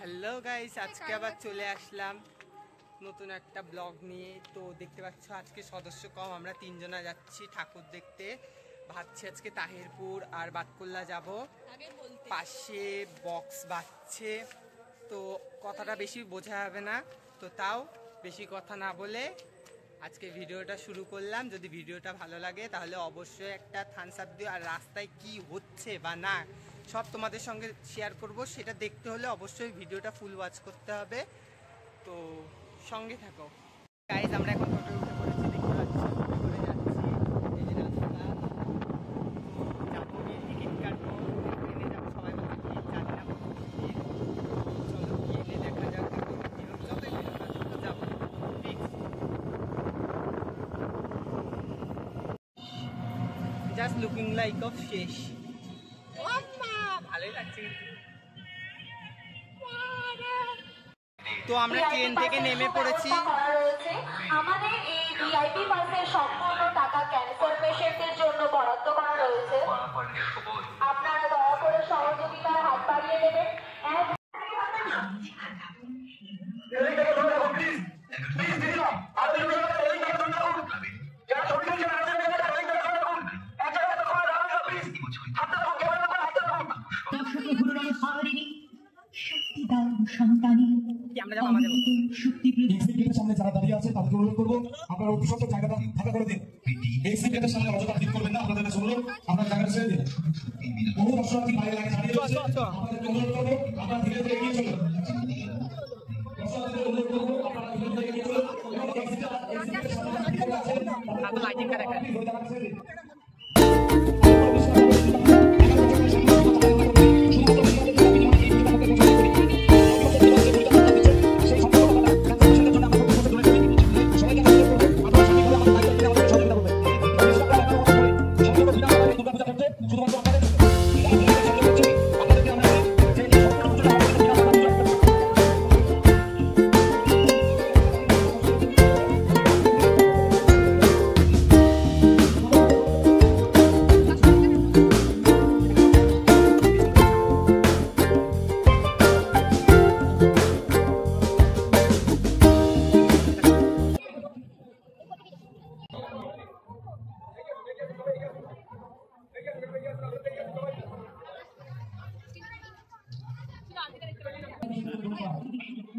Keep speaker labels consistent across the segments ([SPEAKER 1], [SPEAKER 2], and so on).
[SPEAKER 1] Hello guys, আজকে আবার চলে আসলাম নতুন একটা ব্লগ নিয়ে। তো দেখতে পাচ্ছ আজকে সদস্য কম, আমরা তিনজনা যাচ্ছি ঠাকুর দেখতে। ভাবছি আজকে তাহিরপুর আর বাতকুল্লা যাব। পাশে বক্স বাজছে, তো কথাটা বেশি বোঝা যাবে না, তো তাও বেশি কথা না বলে আজকে ভিডিওটা শুরু করলাম। যদি ভিডিওটা ভালো লাগে তাহলে অবশ্যই একটা থামস আপ দিও, আর রাস্তায় কি হচ্ছে বা না সব তোমাদের সঙ্গে শেয়ার করব। সেটা দেখতে হলে অবশ্যই ভিডিওটা ফুল ওয়াচ করতে হবে, তো সঙ্গে থাকো গাইজ। আমরা এখন টোটো উঠে পড়েছি, দেখতে পাচ্ছি টোটো করে যাচ্ছি। এই যে রাস্তা, যাবো গিয়ে টিকিট কাটবো, ট্রেনে যাবো। সবাই বলছে কি জানি না কত ভিড়, চলো গিয়ে দেখা যাক। যতই ভিড় হোক না তো যাবো fix. Just looking like of শেষ। ভালোই লাগছে। তো আমরা ট্রেন থেকে নেমে পড়েছি।
[SPEAKER 2] আমাদের এই ভিআইপি বাসের সম্পূর্ণ টাকা ক্যান্সার পেশেন্টদের জন্য বরাদ্দ করা রয়েছে। আপনারা দয়া করে সহযোগিতার হাত বাড়িয়ে দেবেন।
[SPEAKER 3] সামনে যারা দাঁড়িয়ে আছে তাদেরকে অনুরোধ করবো আপনারা অতি সত্ত্বর জায়গাটা ফাঁকা করে দিন। এই সিটের সামনে অযথা ভিড় করবেন না, আপনাদের কাছে অনুরোধ আপনারা জায়গাটা ছেড়ে দিন। বহু দর্শনার্থী বাইরে লাইনে দাঁড়িয়ে রয়েছে, আপনাদেরকে অনুরোধ করবো আপনারা ধীরে ধীরে এগিয়ে চলুন। দর্শনার্থীদের অনুরোধ করবো আপনারা ধীরে ধীরে এগিয়ে চলুন এবং এই সিটের সামনে যারা ভিড় আছে তাদের লাইটিংটা দেখেন।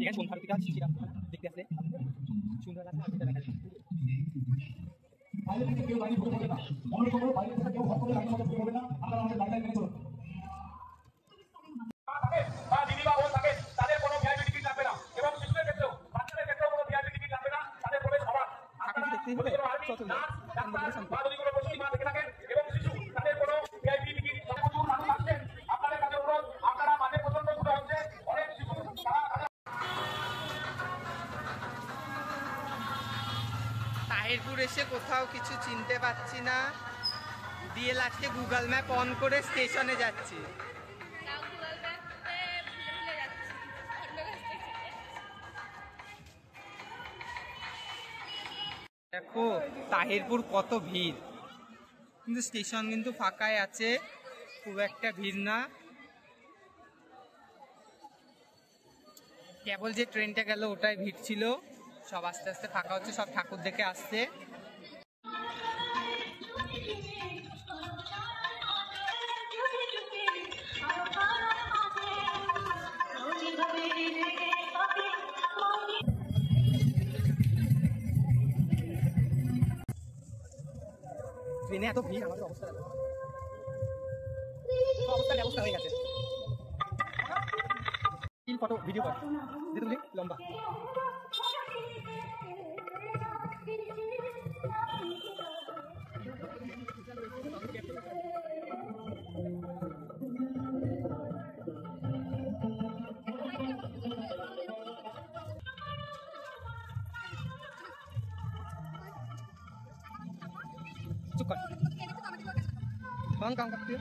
[SPEAKER 3] এখানে সন্ধ্যা আরতিটা ছিলাম দেখতে আসলে সুন্দর লাগছে। আরতিটা দেখা যায় বাইরে থেকে কেউ লাইনে ঢুকে পড়বে না, অনুরোধ করবো বাইরে থেকে কেউ হট করে লাইনের মধ্যে ঢুকে পড়বে না, আপনারা আমাদের লাইন মেনে চলুন। দিদি বা বোন থাকে তাদের কোনো ভিআইপি টিকিট লাগবে না, এবং শিশুদের ক্ষেত্রেও বাচ্চাদের ক্ষেত্রেও কোনো ভিআইপি টিকিট লাগবে না, তাদের প্রবেশ সমান। আপনারা যদি কোনো আর্মি, নার্স, ডাক্তার বা যদি কোনো প্রসূতি মা থেকে থাকেন এবং শিশু, তাদের কোনো ভিআইপি টিকিট প্রচুর মানুষ আসছেন, আপনাদের কাছে অনুরোধ আপনারা মাঝে প্রচন্ড ঘুরে হচ্ছে অনেক শিশু
[SPEAKER 1] তাহিরপুর এসে কোথাও কিছু চিনতে পারছি না, দিয়ে লাস্টে গুগল ম্যাপ অন করে স্টেশনে যাচ্ছি। দেখো তাহিরপুর কত ভিড়, কিন্তু স্টেশন কিন্তু ফাঁকাই আছে, খুব একটা ভিড় না। কেবল যে ট্রেনটা গেল ওটাই ভিড় ছিল, সব আস্তে আস্তে ফাঁকা হচ্ছে, সব ঠাকুর দেখে আসছে। ট্রেনে এত ভিড়, আমাদের অবস্থা অবস্থা হয়ে গেছে। ফটো ভিডিও কর যেগুলি লম্বা। चुप कर, कौन काम करती है?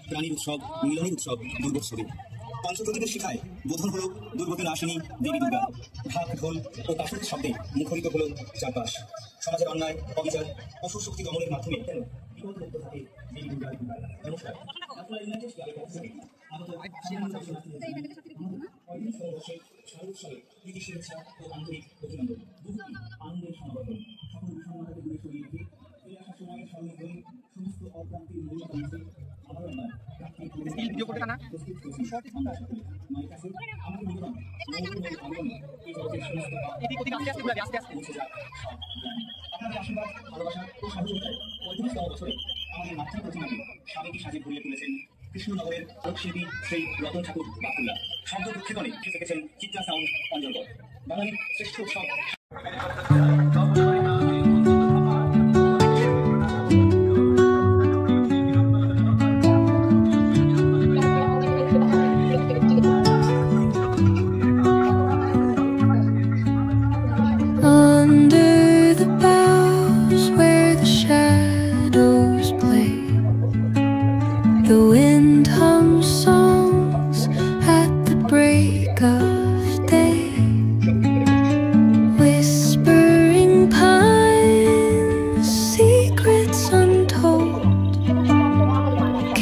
[SPEAKER 4] প্রাণীর উৎসব, মিলনের উৎসব, দুর্গোৎসবে পঞ্চপ্রদীপের শিখায় বোধন হল দুর্গতির আসনী দেবী দুর্গা। ঢাক, ঢোল ও কাসুরের শব্দে মুখরিত হল চারপাশ। সমাজের অন্যায়, অবিচার, অসুর শক্তি দমনের মাধ্যমে বিপদমুক্ত থাকে দেবী দুর্গার। নমস্কার, আপনারা ইউনাইটেড ক্লাবের পক্ষ থেকে আগত প্রীতি শুভেচ্ছা ও আন্তরিক অভিনন্দন। আনন্দের সমাগম সকল বিষণ্ণতাকে দূরে সরিয়ে রেখে ফিরে আসার সময় স্মরণীয় হয়ে সমস্ত অপ্রান্তির মূল্যতা মুছে আবারও আমরা প্রস্তুত করছি মায়ের কাছে আমাকে নিবেদন আগমনে এই জগতের সমস্ত মুছে যাক সব জ্ঞান। আপনাদের আশীর্বাদ, ভালোবাসা ও সহযোগিতায় 35তম বছরে আমাদের মাতৃ প্রতিমাকে স্বামীকে সাজে ভরিয়ে তুলেছেন কৃষ্ণনগরের লোকশিল্পী শ্রী রতন ঠাকুর বাকুল্লা। শব্দ প্রক্ষেপণে থেকেছেন চিত্রা সাউন্ড অঞ্জলগড়। বাঙালির শ্রেষ্ঠ উৎসব।
[SPEAKER 5] Under the boughs where the shadows play, the wind hums songs at the break of day, whispering pines, secrets untold,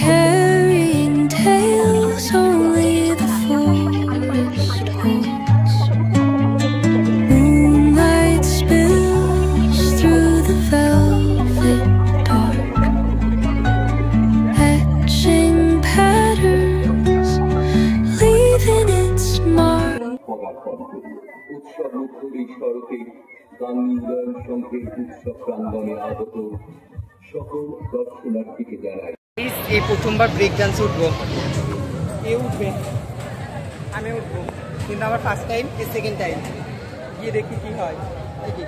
[SPEAKER 5] carrying tales only the forest holds. Moonlight spills through the velvet dark, etching patterns, leaving its mark.
[SPEAKER 6] উৎসব মুখর এই সড়কে গান মিলন সংঘের উৎসব প্রাঙ্গণে আগত সকল দর্শনার্থীকে জানাই
[SPEAKER 1] এই প্রথমবার ব্রেক ডান্স উঠবো। এ উঠবে, আমি উঠবো, কিন্তু আমার ফার্স্ট টাইম, এ সেকেন্ড টাইম। গিয়ে দেখি কি হয়। দেখি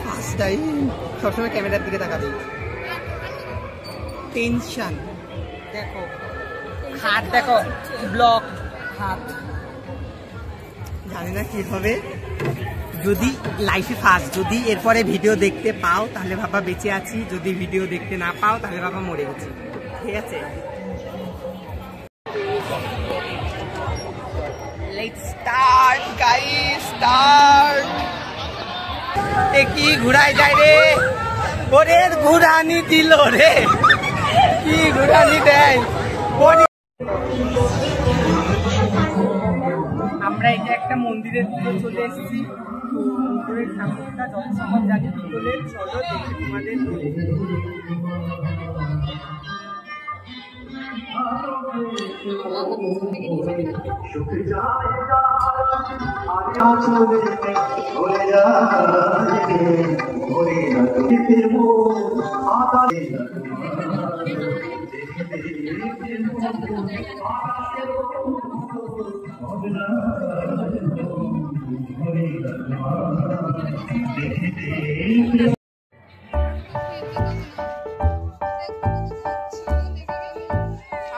[SPEAKER 1] ফার্স্ট টাইম সবসময় ক্যামেরার দিকে তাকাবে। টেনশন দেখো, হাত দেখো, ব্লক হাত। জানি না কি হবে, যদি লাইফে ফার্স্ট, যদি এরপরে ভিডিও দেখতে পাও তাহলে ভাবা বেঁচে আছি, যদি ভিডিও দেখতে না পাও তাহলে ভাবা মরে গেছি। ঠিক আছে, লেটস স্টার্ট গাইস, স্টার্ট। এ কি ঘুরাই যায় রে, ওরে ঘুরানি দিল রে, কি ঘুরানি দেয়। আমরা এটা একটা মন্দিরের দিকে চলে এসেছি। উপরের ঠাকুরটা যত সম্ভব জানি তোলে, চলো দেখি তোমাদের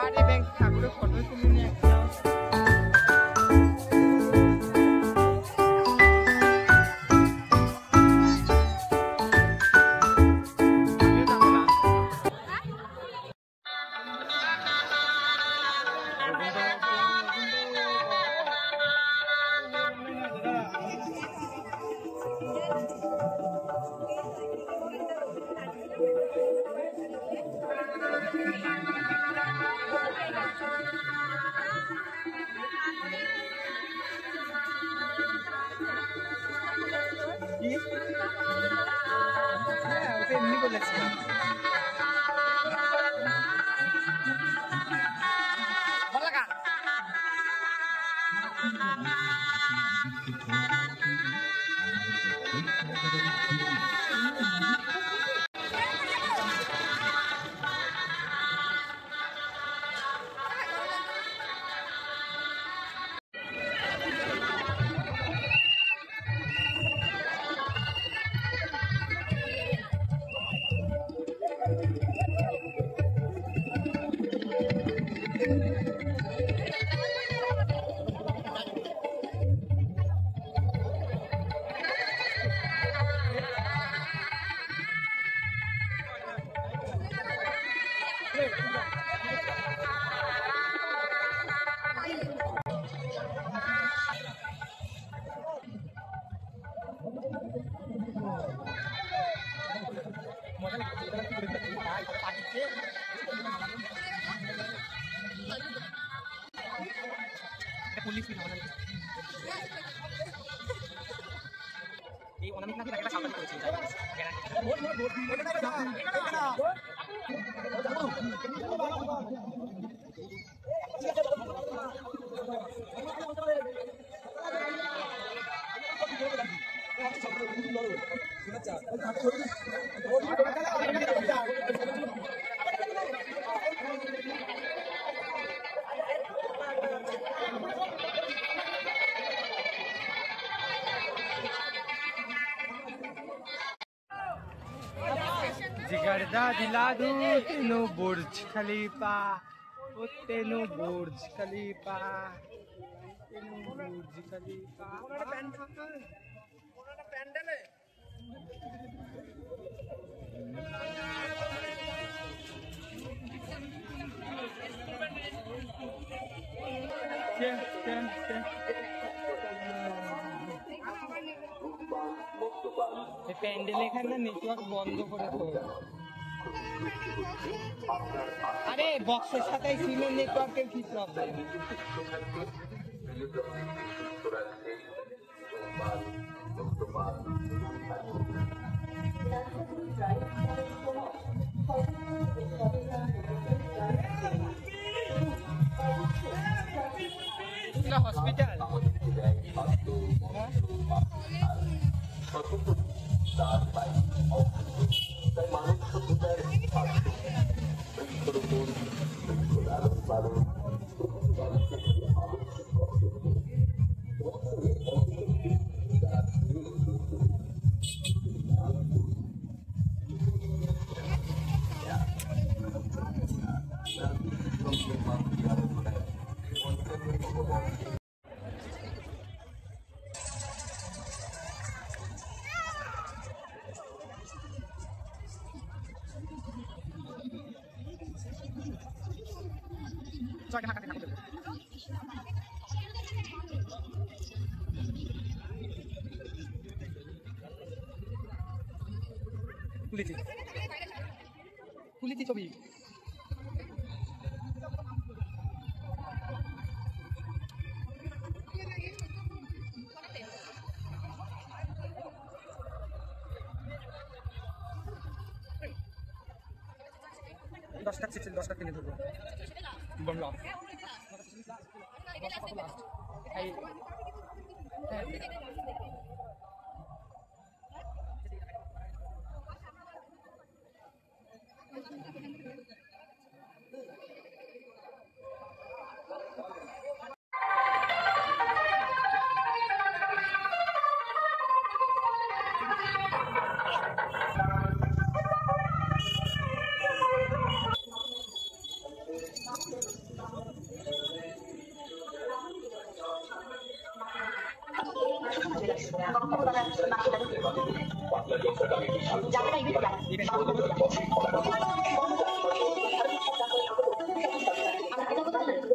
[SPEAKER 1] আরে ব্যাংক ঠাকুরের ফটো তুলে নিয়ে একটা। হ্যাঁ, ওটা এমনি বলেছিলাম। এই অনামিক নাকি একটা সামনে করেছে जिगरदा दिला दू तेनो बुर्ज खलीफा ओ तेनो बुर्ज खलीफा तेनो बुर्ज खलीफा প্যান্ডেল এখানে নেটওয়ার্ক বন্ধ করে তো আরে বক্সের সাথে সিমের নেটওয়ার্কের কি প্রবলেম হসপিটাল তুলেছি ছবি দশটা কিনে ধরবো বললাম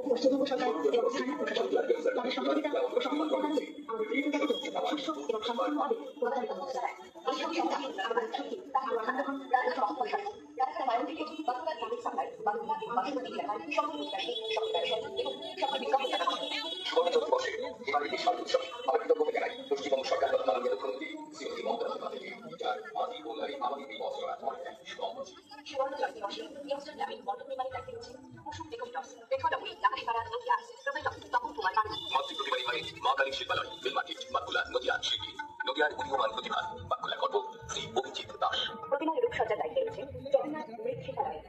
[SPEAKER 2] পশ্চিমবঙ্গ সরকার এবং স্থানীয় প্রশাসন তাদের সহযোগিতা ও সম্মান প্রদানে আমাদের দৃঢ়তাকে সুস্থ এবং সম্পূর্ণভাবে প্রচারিত হতে চায়। এই সব সংখ্যা আমাদের শক্তি তা আমরা সংরক্ষণ রাজস্ব অপরিহার্য রাস্তা বায়ু থেকে বাংলার গ্রামীণ সাপ্লাই বাংলা বাসুমতি এলাকায় সকল বিকাশী সকল ব্যবসা এবং সকল বিজ্ঞাপন জানা হয়।
[SPEAKER 6] স্মরণীয় দিবসে এবার একটি সার্বিক উৎসব আমরা কৃতজ্ঞতা জানাই পশ্চিমবঙ্গ সরকার তথা মাননীয় মুখ্যমন্ত্রী শ্রীমতী মমতা বন্দ্যোপাধ্যায়কে যার আদি ও নারী আমাদের দিবস করার পরে শুভম
[SPEAKER 2] সুবর্ণ জয়ন্তী দিবসে ইয়ংস্টার গ্রামীণ মণ্ডপ নির্মাণের দায়িত্বে রয়েছে কুসুম ডেকোরেটর্স পেট্রোডাবুই আকাশপাড়া নদিয়া প্রোপাইটর তপন কুমার পান্ডা।
[SPEAKER 6] মাতৃপ্রতিমা নির্মাণে মা কালী শিল্পালয় ফিল্ম মার্কেট বাঁকুড়া নদিয়ার শিল্পী নদিয়ার উদীয়মান প্রতিভা বাঁকুড়ার গর্ব শ্রী অভিজিৎ দাস।
[SPEAKER 2] প্রতিমার রূপসজ্জার দায়িত্বে রয়েছে জগন্নাথ মৃৎশিল্পালয়।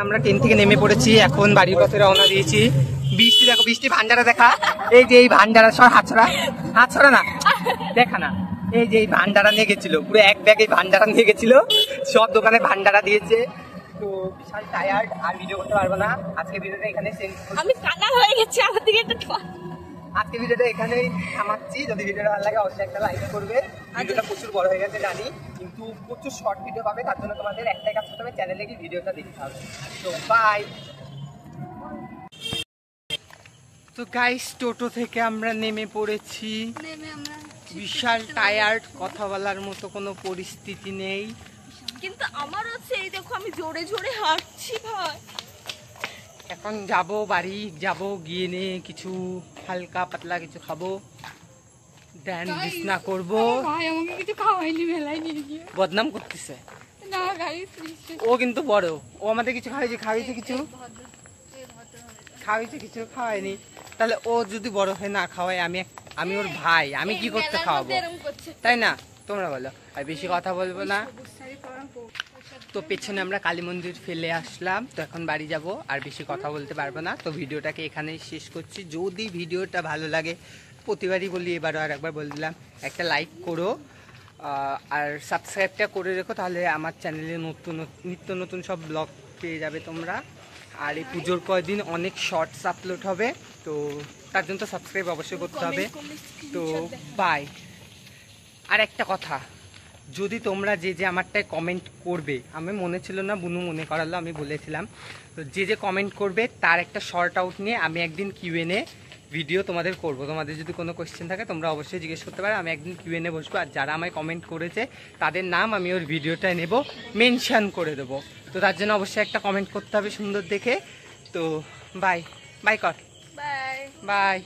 [SPEAKER 1] আমরা ট্রেন থেকে নেমে পড়েছি, এখন বাড়ির পথে রওনা দিয়েছি। বৃষ্টি দেখো, বৃষ্টি ভান্ডারা দেখা, এই যে এই ভান্ডারা সব হাতছড়া না দেখা না, এই যে এই ভান্ডারা নিয়ে গেছিল, পুরো এক ব্যাগ এই ভান্ডারা নিয়ে গেছিল, সব দোকানে ভান্ডারা দিয়েছে। তো বিশাল টায়ার্ড, আর ভিডিও করতে পারবো না আজকে, ভিডিওটা এখানে
[SPEAKER 7] আমি কানা হয়ে গেছি, আমার দিকে একটু
[SPEAKER 1] আজকে ভিডিওটা এখানেই থামাচ্ছি। যদি ভিডিওটা ভালো লাগে অবশ্যই একটা লাইক করবে। ভিডিওটা প্রচুর বড় হয়ে গেছে জানি, কিন্তু প্রচুর শর্ট ভিডিও পাবে, তার জন্য তোমাদের একটাই কাজ করতে হবে, চ্যানেলে গিয়ে ভিডিওটা দেখতে হবে। তো বাই। তো গাইস, টোটো থেকে আমরা নেমে পড়েছি, বিশাল টায়ার্ড, কথা বলার মতো কোনো পরিস্থিতি নেই।
[SPEAKER 7] কিন্তু আমার হচ্ছে এই দেখো আমি জোরে জোরে হাঁটছি ভাই।
[SPEAKER 1] এখন যাব বাড়ি, যাব গিয়ে নিয়ে কিছু হালকা পাতলা কিছু খাবো, দেন বিছনা করবো।
[SPEAKER 7] ভাই আমাকে কিছু খাওয়াইনি, মেলায় নিয়ে গিয়ে
[SPEAKER 1] বদনাম করতেছে
[SPEAKER 7] না গাইস।
[SPEAKER 1] ও কিন্তু বড়, ও আমাদের কিছু খাওয়াইছে কিছু খাওয়ায়নি। তাহলে ও যদি বড় হয়ে না খাওয়ায়, আমি ওর ভাই, আমি কি করতে খাওয়াবো, তাই না? তোমরা বলো। আর বেশি কথা বলবো না। তো পেছনে আমরা কালী মন্দির ফেলে আসলাম, তো এখন বাড়ি যাব, আর বেশি কথা বলতে পারবো না। তো ভিডিওটাকে এখানেই শেষ করছি। যদি ভিডিওটা ভালো লাগে, প্রতিবারই বলি, এবারও আর একবার বলে দিলাম, একটা লাইক করো আর সাবস্ক্রাইবটা করে রেখো, তাহলে আমার চ্যানেলে নিত্য নতুন সব ব্লগ পেয়ে যাবে তোমরা। আর এই পুজোর কয়েকদিন অনেক শর্টস আপলোড হবে, তো তার জন্য তো সাবস্ক্রাইব অবশ্যই করতে হবে। তো বাই। আর একটা কথা, যদি তোমরা যে আমারটায় কমেন্ট করবে, আমি মনে ছিল না, বুনু মনে করালো, আমি বলেছিলাম, তো যে কমেন্ট করবে তার একটা শর্ট আউট নিয়ে আমি একদিন কিউএনএ ভিডিও তোমাদের করব। তোমাদের যদি কোনো কোয়েশ্চেন থাকে তোমরা অবশ্যই জিজ্ঞেস করতে পারো, আমি একদিন কিউএনএ বসবো, আর যারা আমায় কমেন্ট করেছে তাদের নাম আমি ওর ভিডিওটায় নেব, মেনশন করে দেবো। তো তার জন্য অবশ্যই একটা কমেন্ট করতে হবে সুন্দর দেখে। তো বাই বাই কর,
[SPEAKER 7] বাই
[SPEAKER 1] বাই।